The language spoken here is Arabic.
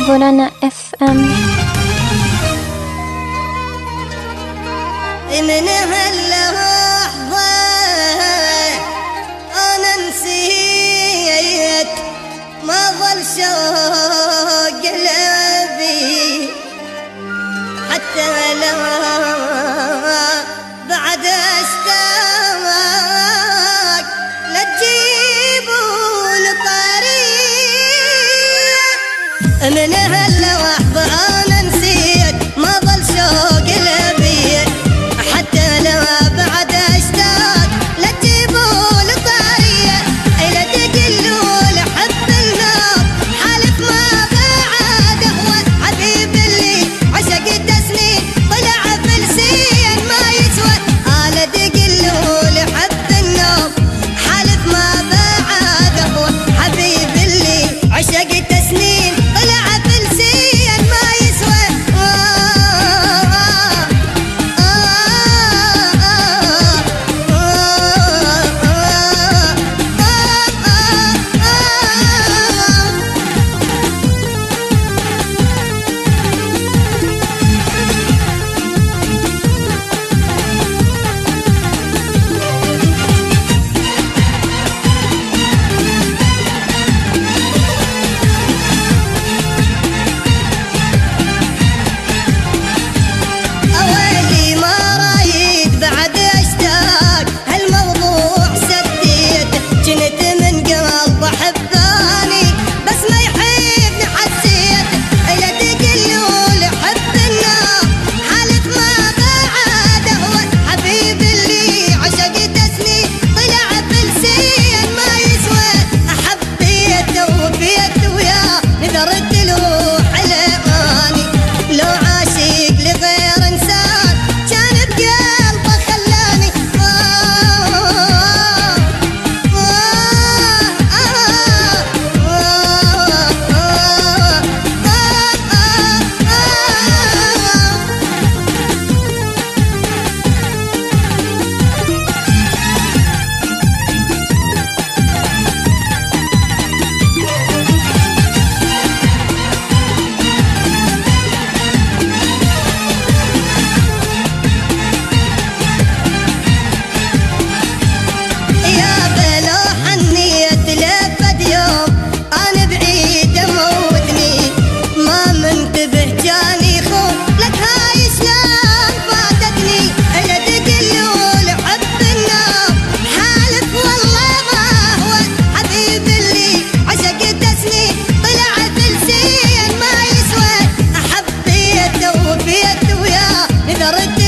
بولانا FM. من هاللحظة أنا نسيت ما ظل شوق قلبي حتى لو بعد اشتاق لا تجيبون طريق. من هاللحظة أنا نسيت ما ظل شوق قلبي حتى لو بعد اشتاق لا تجيبون طريق. لا تقلوا لحب النار حالف ما بعد هو حبيب اللي عشقت سنين طلع فلسين ما يسوى. لا تقلوا لحب النار حالف ما بعد هو حبيب اللي عشقت سنين طلع فلسين ما يسوى. أولي ما رايد بعد أشتاق هالموضوع سديت جنت من قلب أحباني بس ما يحبني حسيت. لا تقلوا لحب النار حالف ما بعد هو حبيب اللي عشقت سنين طلع فلسين ما يسوى. حبيته وبيت وياه نذرت له حلماني لو عاشق لغير انسان كان بقلبه خلاني. يا بلو حنيت لفد يوم أنا بعيد موتني ما منتبه جاني خوف لك هاي شلون فاتتني. لا تقلوا لحب النار حالف والله ما هو حبيب اللي عشقت سنين طلع فلسين ما يسوى. حبيته وبيت وياه نذرت